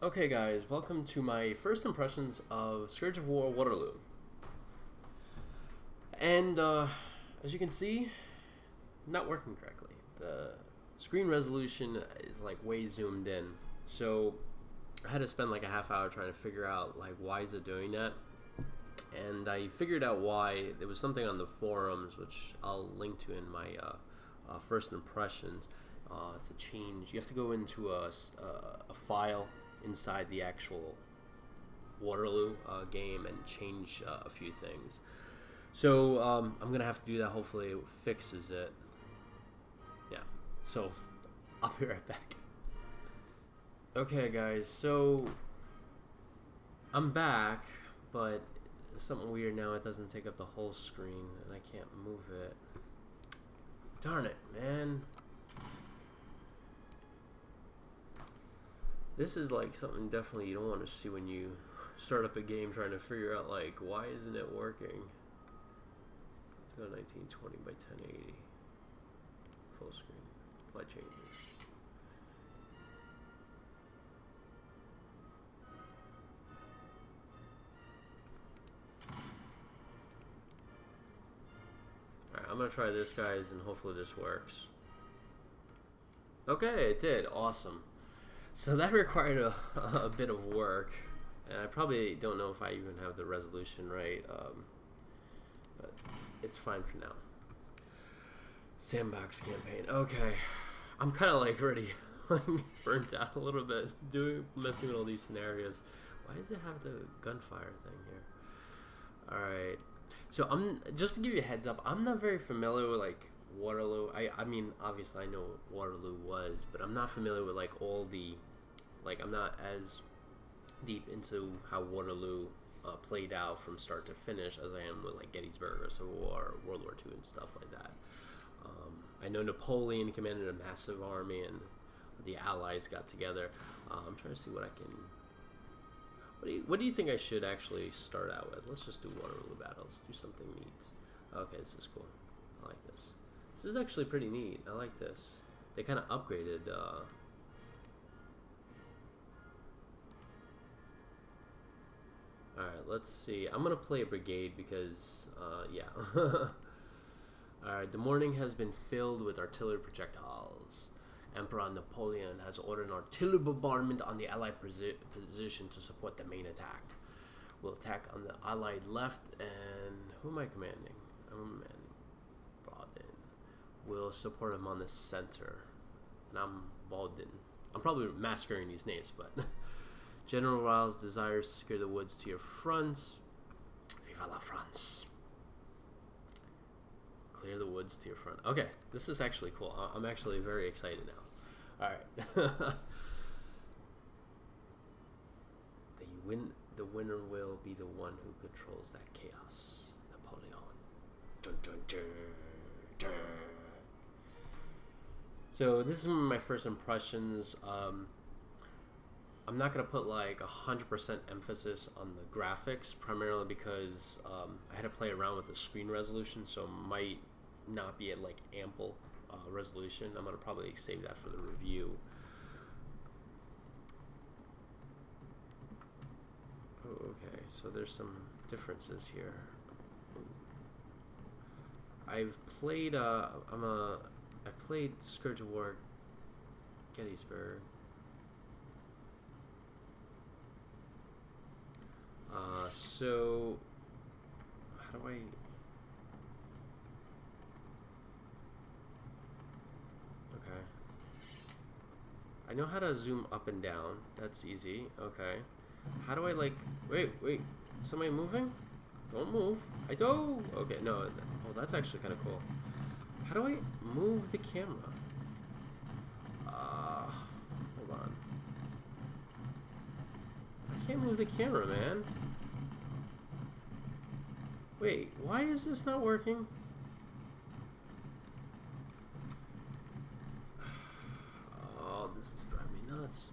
Okay guys, welcome to my first impressions of Scourge of War Waterloo. And as you can see, it's not working correctly. The screen resolution is like way zoomed in. So I had to spend like a half hour trying to figure out like why is it doing that. And I figured out why. There was something on the forums which I'll link to in my first impressions. To change, you have to go into a file inside the actual Waterloo game and change a few things. So I'm gonna have to do that. Hopefully it fixes it. Yeah. So I'll be right back. Okay, guys. So I'm back, but something weird now. It doesn't take up the whole screen, and I can't move it. Darn it, man. This is like something definitely you don't want to see when you start up a game trying to figure out like why isn't it working. Let's go 1920 by 1080. Full screen. Apply changes. Alright, I'm gonna try this, guys, and hopefully this works. Okay, it did. Awesome. So that required a bit of work, and I probably don't know if I even have the resolution right, but it's fine for now. Sandbox campaign. Okay, I'm kind of like already burnt out a little bit messing with all these scenarios. Why does it have the gunfire thing here? All right, so I'm just to give you a heads up. I'm not very familiar with like Waterloo. I mean, obviously I know what Waterloo was, but I'm not familiar with like all the, like I'm not as deep into how Waterloo played out from start to finish as I am with like Gettysburg or Civil War or World War II and stuff like that. I know Napoleon commanded a massive army and the Allies got together. I'm trying to see what I can... What do you think I should actually start out with? Let's just do Waterloo battles. Do something neat. Okay, this is cool. I like this. This is actually pretty neat. I like this. They kind of upgraded. Alright, let's see. I'm going to play a brigade because, yeah. Alright, the morning has been filled with artillery projectiles. Emperor Napoleon has ordered an artillery bombardment on the Allied position to support the main attack. We'll attack on the Allied left, and who am I commanding? I'm commanding Baudin. We'll support him on the center, and I'm Baudin. I'm probably massacring these names, but General Riles desires to secure the woods to your front. Viva la France! Clear the woods to your front. Okay, this is actually cool. I'm actually very excited now. All right. The winner will be the one who controls that chaos. Napoleon. Dun, dun, dun, dun. So this is my first impressions. I'm not gonna put like 100% emphasis on the graphics, primarily because I had to play around with the screen resolution, so it might not be at like ample resolution. I'm gonna probably save that for the review. Oh, okay, so there's some differences here. I've played I played Scourge of War Gettysburg. So how do I... Okay. I know how to zoom up and down. That's easy. Okay. How do I like... Wait. Somebody moving? Don't move. I don't... Okay, no. Oh, that's actually kind of cool. How do I move the camera? Hold on. I can't move the camera, man. Wait, why is this not working? Oh, this is driving me nuts.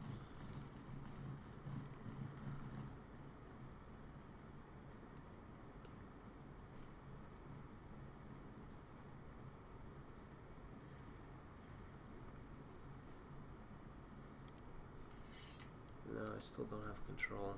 No, I still don't have control.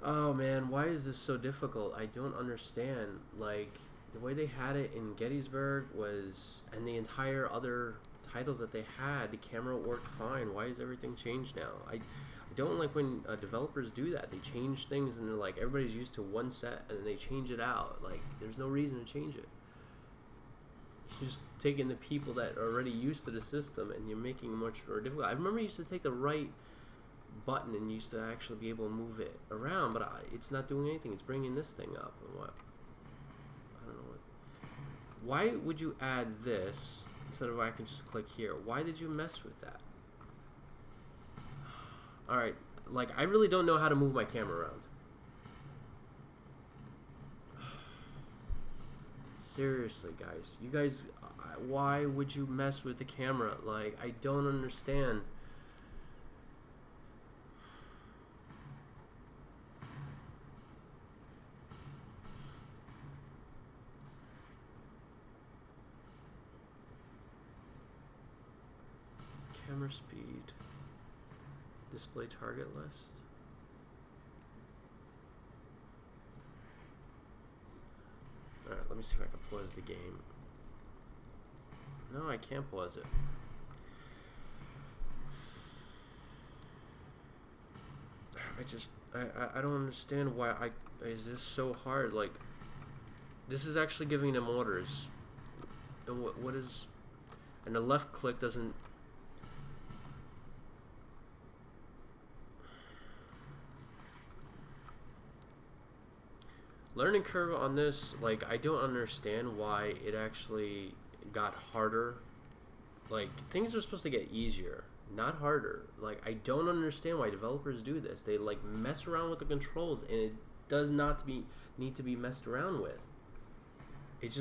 Oh man, why is this so difficult? I don't understand. Like, the way they had it in Gettysburg was, and the entire other titles that they had, the camera worked fine. Why is everything changed now? I don't like when developers do that. They change things and they're like, everybody's used to one set and then they change it out. Like, there's no reason to change it. You're just taking the people that are already used to the system and you're making it much more difficult. I remember you used to take the right button and you used to actually be able to move it around, but it's not doing anything. It's bringing this thing up. And what? I don't know what. Why would you add this instead of I can just click here? Why did you mess with that? Alright, like, I really don't know how to move my camera around. Seriously, guys. You guys, why would you mess with the camera? Like, I don't understand. Camera speed. Display target list. Alright, let me see if I can pause the game. No, I can't pause it. I don't understand why is this so hard? Like, this is actually giving them orders. And what is, and the left click doesn't. Learning curve on this, like, I don't understand why it actually got harder. Like, things are supposed to get easier, not harder. Like, I don't understand why developers do this. They, like, mess around with the controls, and it does not need to be messed around with. It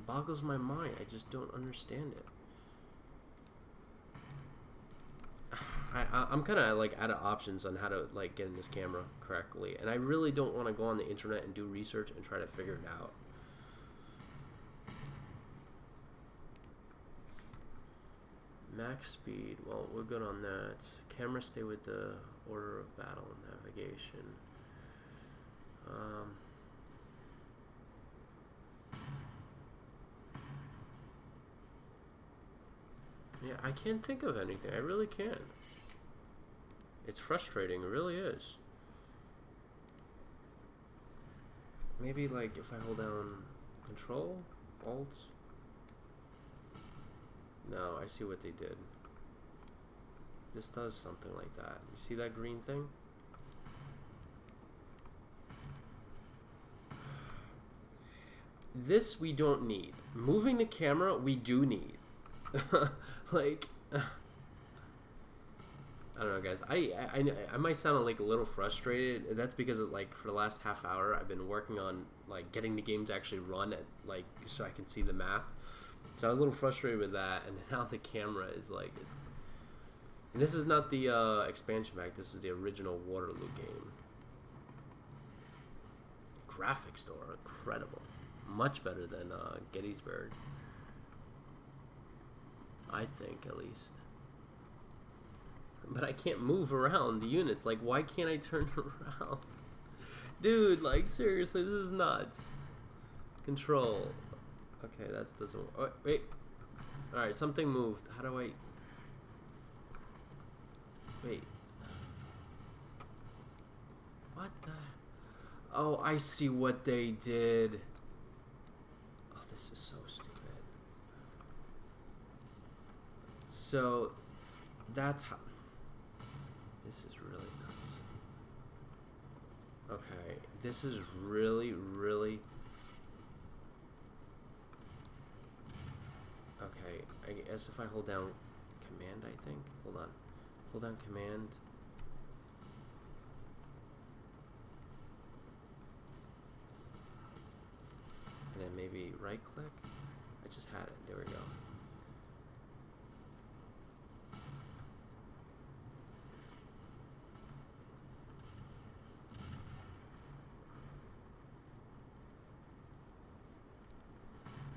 boggles my mind. I just don't understand it. I'm kind of like out of options on how to like get in this camera correctly, and I really don't want to go on the internet and do research and try to figure it out. Max speed, well, we're good on that. Camera stay with the order of battle navigation. Yeah, I can't think of anything. I really can't. It's frustrating. It really is. Maybe like if I hold down Control, Alt. No, I see what they did. This does something like that. You see that green thing? This we don't need. Moving the camera, we do need. Like, I don't know, guys. I might sound like a little frustrated. That's because of, like, for the last half hour, I've been working on like getting the game to actually run at like so I can see the map. So I was a little frustrated with that, and now the camera is like. And this is not the expansion pack. This is the original Waterloo game. Graphics though are incredible, much better than Gettysburg. I think, at least. But I can't move around the units. Like, why can't I turn around? Dude, like, seriously, this is nuts. Control. Okay, that doesn't... Oh, wait. Alright, something moved. How do I... Wait. What the... Oh, I see what they did. Oh, this is so stupid. So, that's how... This is really nuts. Okay, this is really, really... Okay, I guess if I hold down Command, I think? Hold on. Hold down Command. And then maybe right-click? I just had it. There we go.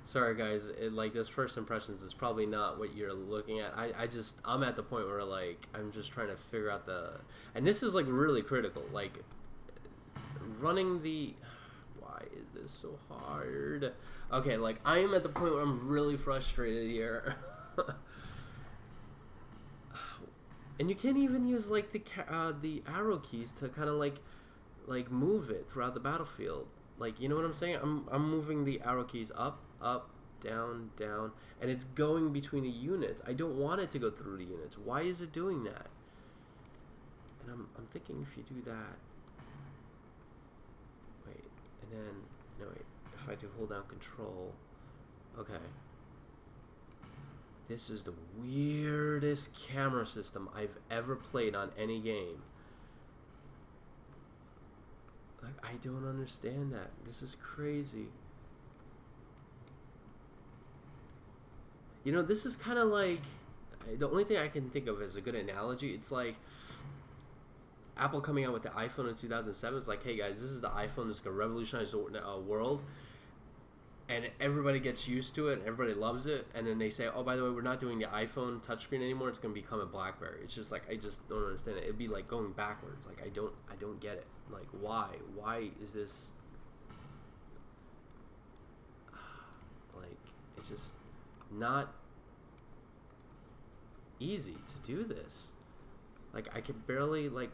Sorry guys, like this first impressions is probably not what you're looking at. I'm at the point where like I'm just trying to figure out and this is like really critical, like running the, why is this so hard? Okay, like I am at the point where I'm really frustrated here. And you can't even use like the arrow keys to kind of like move it throughout the battlefield. Like, you know what I'm saying? I'm moving the arrow keys up, down, down, and it's going between the units. I don't want it to go through the units. Why is it doing that? And I'm thinking if you do that, wait, and then no wait, if I do hold down control, okay. This is the weirdest camera system I've ever played on any game. Like, I don't understand that. This is crazy. You know, this is kind of like, the only thing I can think of as a good analogy, it's like Apple coming out with the iPhone in 2007. It's like, hey guys, this is the iPhone that's going to revolutionize the world. And everybody gets used to it, and everybody loves it, and then they say, oh, by the way, we're not doing the iPhone touchscreen anymore, it's going to become a BlackBerry. It's just like, I just don't understand it. It'd be like going backwards. Like, I don't get it. Like, why is this, like, it's just not easy to do this. Like, I could barely, like,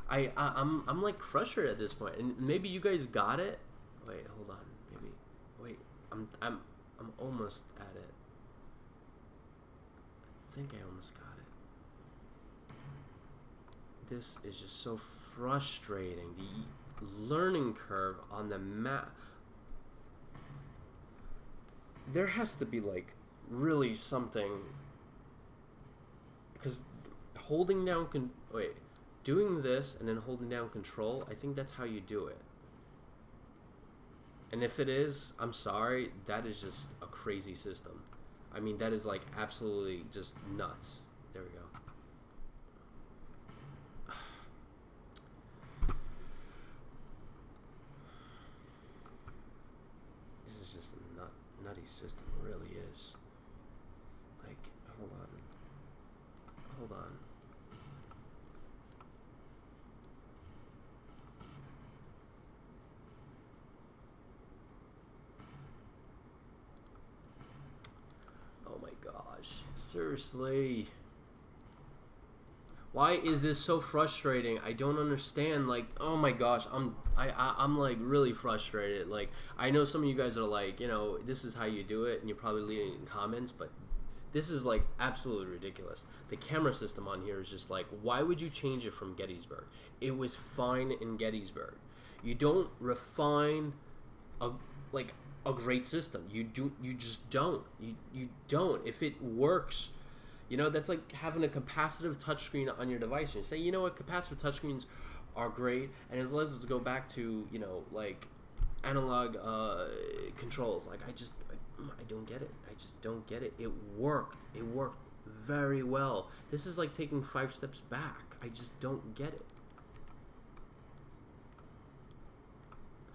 I'm like frustrated at this point, and maybe you guys got it. Wait, hold on, maybe, wait. I'm almost at it. I think I almost got it. This is just so frustrating. The learning curve on the map. There has to be like really something, because holding down doing this and then holding down control, I think that's how you do it. And if it is, I'm sorry, that is just a crazy system. I mean, that is like absolutely just nuts. There we go. This is just a nutty system, it really is. Like, hold on. Seriously, why is this so frustrating? I don't understand. Like, oh my gosh, I'm like really frustrated. Like, I know some of you guys are like, you know, this is how you do it, and you're probably leaving it in comments, but this is like absolutely ridiculous. The camera system on here is just like, why would you change it from Gettysburg? It was fine in Gettysburg. You don't refine a great system. You just don't. You don't. If it works, you know, that's like having a capacitive touchscreen on your device. And you say, you know what, capacitive touchscreens are great, and as long as go back to, you know, like analog controls. Like, I don't get it. I just don't get it. It worked. It worked very well. This is like taking 5 steps back. I just don't get it.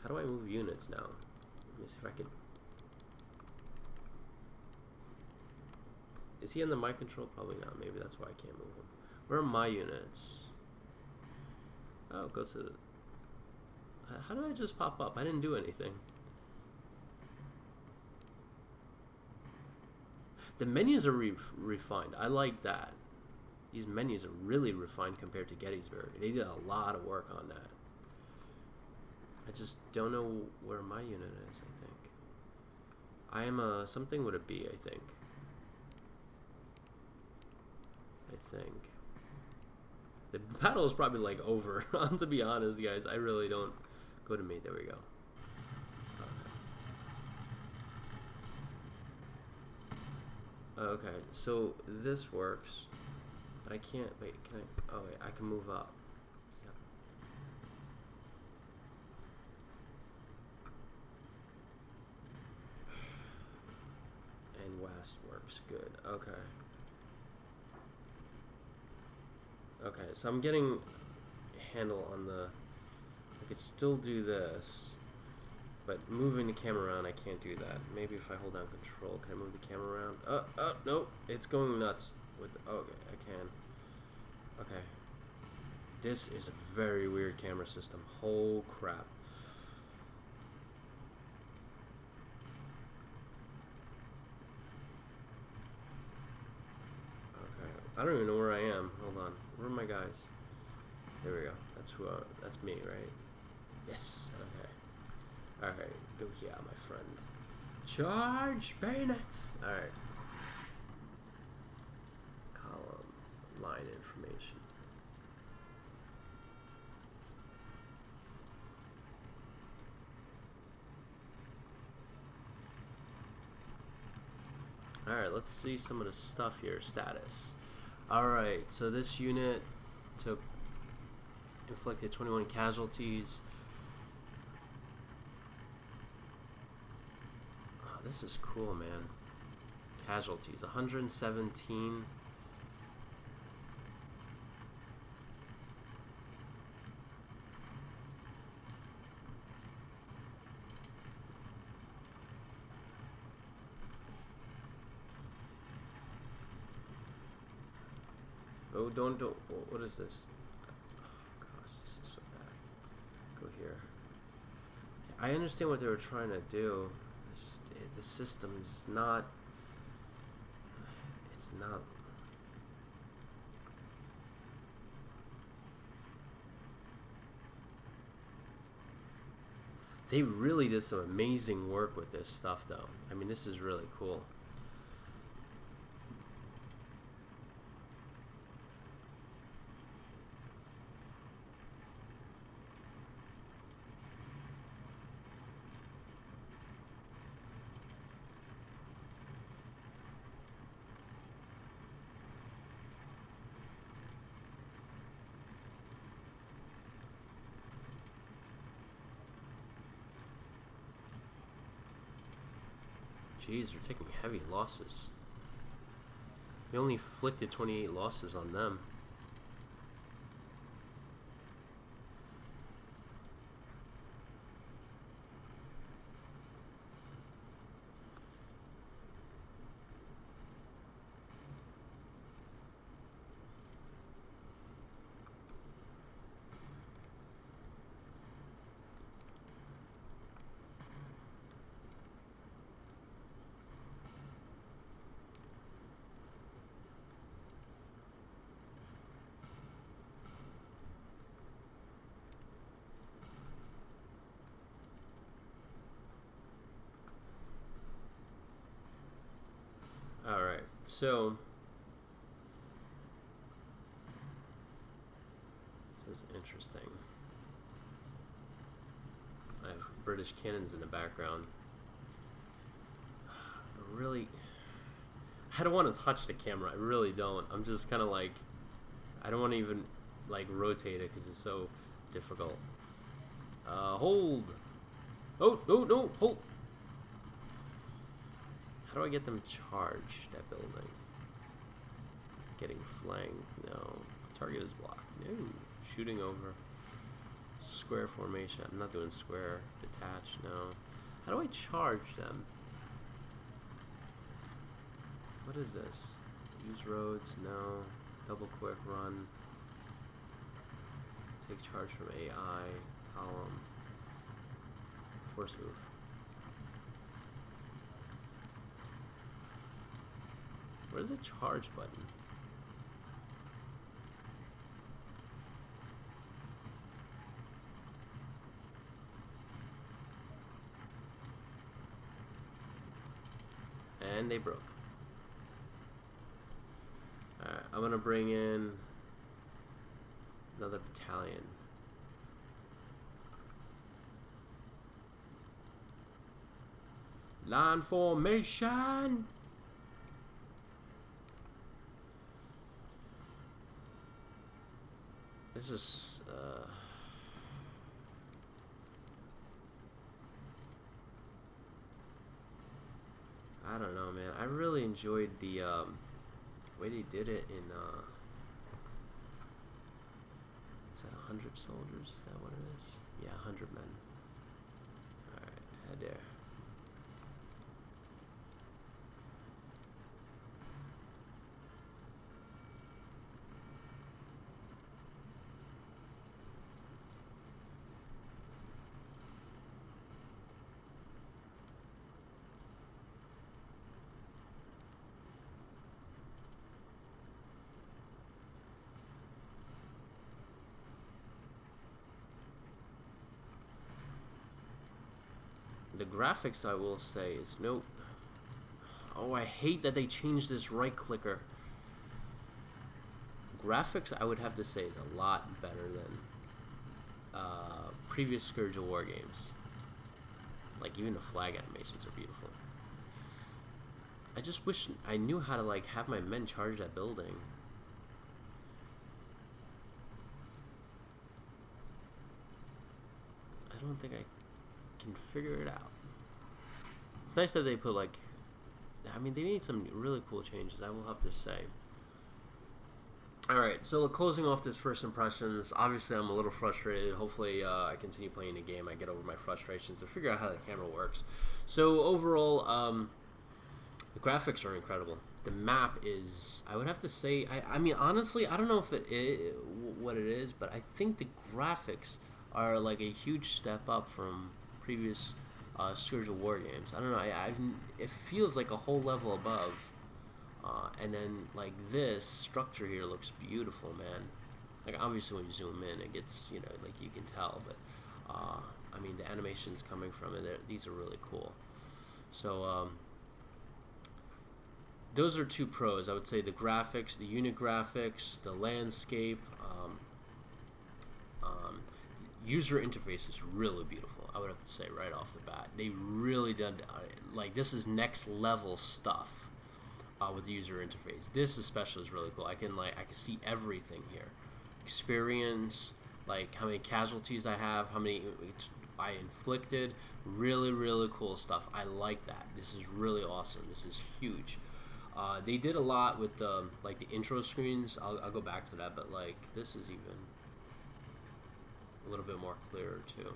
How do I move units now? Let me see if I could. Is he in the mic control? Probably not. Maybe that's why I can't move him. Where are my units? Oh, go to the... How did I just pop up? I didn't do anything. The menus are refined. I like that. These menus are really refined compared to Gettysburg. They did a lot of work on that. I just don't know where my unit is, I think. I am a something with a B, I think. The battle is probably like over. To be honest, guys, I really don't. Go to me. There we go. Okay, so this works, but I can't. Wait, can I? Oh wait, I can move up. And west works good. Okay. Okay, so I'm getting a handle on the... I could still do this. But moving the camera around, I can't do that. Maybe if I hold down control, can I move the camera around? Nope, it's going nuts. Okay, I can. Okay. This is a very weird camera system. Oh crap. Okay, I don't even know where I am. Hold on. Where are my guys? There we go. That's me, right? Yes. Okay. Alright, go here, my friend. Charge bayonets! Alright. Column, line information. Alright, let's see some of the stuff here. Status. Alright, so this unit inflicted 21 casualties. Oh, this is cool, man. Casualties, 117. Oh, don't. What is this? Oh, gosh, this is so bad. Go here. I understand what they were trying to do. It's just, the system is not. It's not. They really did some amazing work with this stuff, though. I mean, this is really cool. Jeez, they're taking heavy losses. We only inflicted 28 losses on them. Alright, so this is interesting. I have British cannons in the background. I don't want to touch the camera, I really don't. I'm just kind of like, I don't want to even like rotate it because it's so difficult. Hold! Oh, no, hold! How do I get them charged, that building? Getting flanked, no. Target is blocked, no. Shooting over. Square formation, I'm not doing square. Detach, no. How do I charge them? What is this? Use roads, no. Double quick run. Take charge from AI. Column. Force move. Where's the charge button? And they broke. Alright, I'm gonna bring in another battalion. Line formation! This is, I don't know, man. I really enjoyed the, way they did it in, is that 100 soldiers? Is that what it is? Yeah, 100 men. Alright. head there. The graphics, I will say, is nope. Oh, I hate that they changed this right clicker. Graphics, I would have to say, is a lot better than previous Scourge of War games. Like, even the flag animations are beautiful. I just wish I knew how to, like, have my men charge that building. I don't think I can figure it out. It's nice that they put, like, I mean, they made some really cool changes, I will have to say. Alright, so closing off this first impressions, obviously I'm a little frustrated. Hopefully I continue playing the game, I get over my frustrations and figure out how the camera works. So overall, the graphics are incredible. The map is, I would have to say, I mean, honestly, I don't know if it is what it is, but I think the graphics are like a huge step up from previous Scourge of War games. I don't know, it feels like a whole level above. And then, like, this structure here looks beautiful, man. Like, obviously when you zoom in, it gets, you know, like, you can tell, but, I mean, the animations coming from it, these are really cool. So, those are two pros. I would say the graphics, the unit graphics, the landscape, user interface is really beautiful, I would have to say right off the bat. They really did, like, this is next level stuff. With the user interface, this especially is really cool. I can see everything here. Experience, like how many casualties I have, how many I inflicted. Really, really cool stuff. I like that. This is really awesome. This is huge. They did a lot with the like the intro screens. I'll go back to that, but like this is even a little bit more clearer too.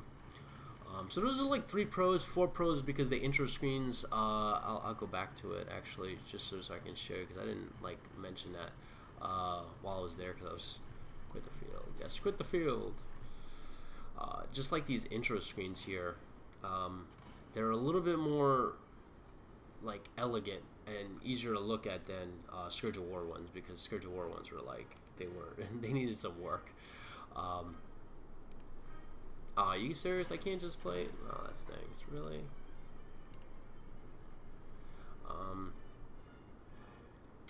So those are like 3 pros, 4 pros because the intro screens, I'll go back to it actually just so I can show you because I didn't like mention that while I was there because I was quit the field. Yes, quit the field. Just like these intro screens here, they're a little bit more like elegant and easier to look at than Scourge of War ones because Scourge of War ones were like they needed some work. Are you serious? I can't just play it? Oh, that stinks. Really?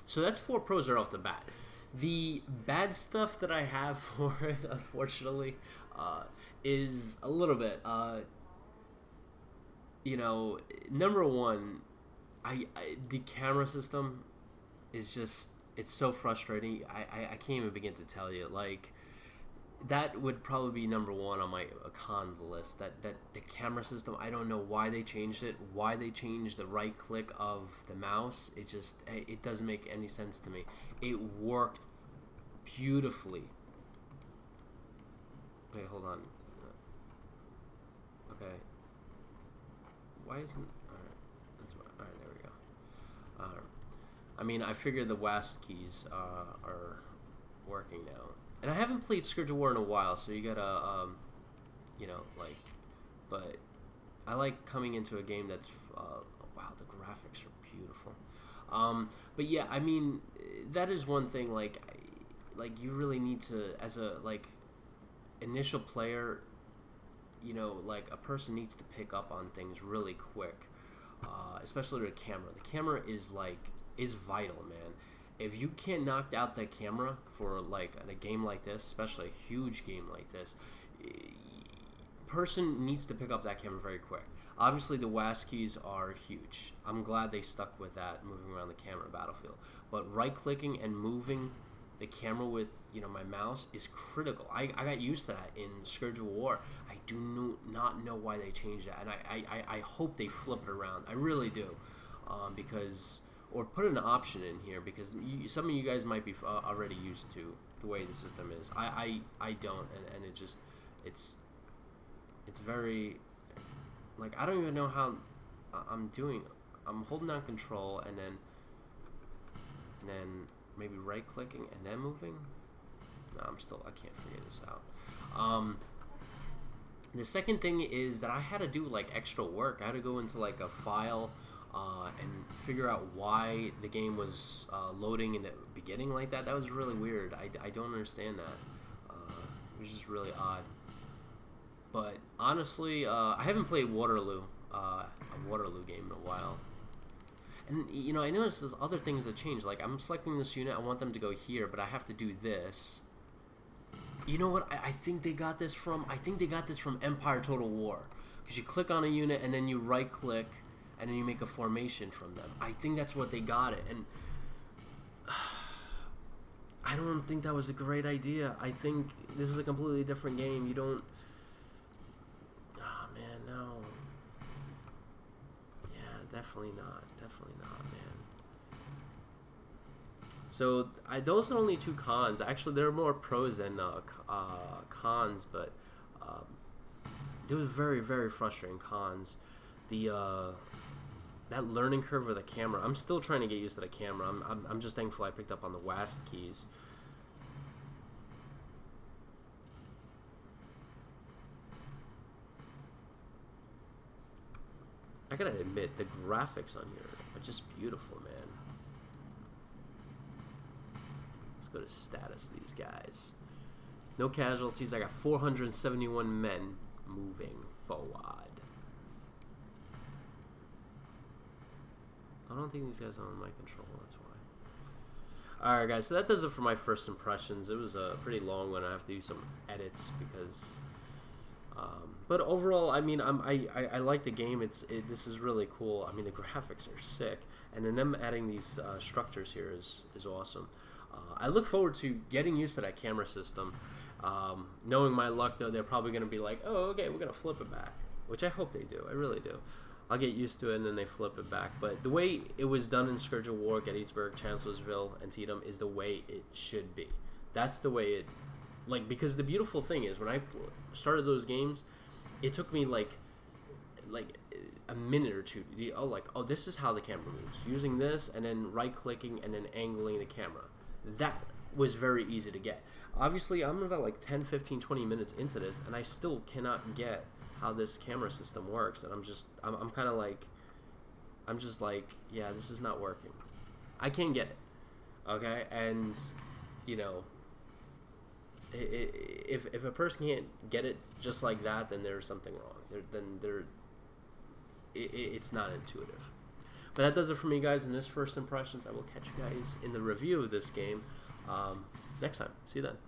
So that's 4 pros right off the bat. The bad stuff that I have for it, unfortunately, is a little bit, you know, number one, the camera system is just, it's so frustrating. I can't even begin to tell you. Like, that would probably be number 1 on my cons list. That the camera system, I don't know why they changed it. Why they changed the right click of the mouse. It doesn't make any sense to me. It worked beautifully. Wait, hold on. Okay. Why isn't? All right, there we go. I mean, I figure the WASD keys are working now. And I haven't played Scourge of War in a while, so you gotta, you know, like, but I like coming into a game that's, wow, the graphics are beautiful. But yeah, I mean, that is one thing, like you really need to, as a, like, initial player, you know, like, a person needs to pick up on things really quick, especially with the camera. The camera is, like, is vital, man. If you can't knock out that camera for like in a game like this, especially a huge game like this, person needs to pick up that camera very quick. Obviously, the WASD keys are huge. I'm glad they stuck with that, moving around the camera Battlefield. But right-clicking and moving the camera with, you know, my mouse is critical. I got used to that in Scourge of War. I do not know why they changed that, and I hope they flip it around. I really do, because. Or put an option in here because some of you guys might be already used to the way the system is. I don't, and it's very, Like, I don't even know how I'm doing. I'm holding down control and then maybe right clicking and then moving. No, I can't figure this out. The second thing is that I had to do like extra work. I had to go into like a file and figure out why the game was loading in the beginning like that. That was really weird. I don't understand that. It was just really odd. But honestly, I haven't played Waterloo, a Waterloo game in a while. And, you know, I noticed there's other things that change. Like, I'm selecting this unit, I want them to go here, but I have to do this. You know what? I think they got this from Empire Total War. Because you click on a unit, and then you right-click, and then you make a formation from them. I think that's what they got it. And I don't think that was a great idea. I think this is a completely different game. You don't... Oh, man, no. Yeah, definitely not. Definitely not, man. So, those are only 2 cons. Actually, there are more pros than cons, but it was very, very frustrating cons. That learning curve with the camera. I'm still trying to get used to the camera. I'm just thankful I picked up on the WASD keys. I gotta admit, the graphics on here are just beautiful, man. Let's go to status, these guys. No casualties. I got 471 men moving forward. I don't think these guys are on my control, that's why. Alright guys, so that does it for my first impressions. It was a pretty long one. I have to do some edits because... but overall, I mean, I like the game. This is really cool. I mean, the graphics are sick. And then them adding these structures here is awesome. I look forward to getting used to that camera system. Knowing my luck, though, they're probably going to be like, oh, okay, we're going to flip it back. Which I hope they do. I really do. I'll get used to it and then they flip it back. But the way it was done in Scourge of War, Gettysburg, Chancellorsville, and Antietam is the way it should be. That's the way it... Like, because the beautiful thing is, when I started those games, it took me, like a minute or two. Oh, this is how the camera moves. Using this, and then right-clicking, and then angling the camera. That was very easy to get. Obviously, I'm about, like, 10, 15, 20 minutes into this, and I still cannot get how this camera system works, and I'm kind of like, yeah, this is not working. I can't get it, okay? And, you know, if a person can't get it just like that, then there's something wrong. It's not intuitive. But that does it for me, guys, in this first impressions. I will catch you guys in the review of this game next time. See you then.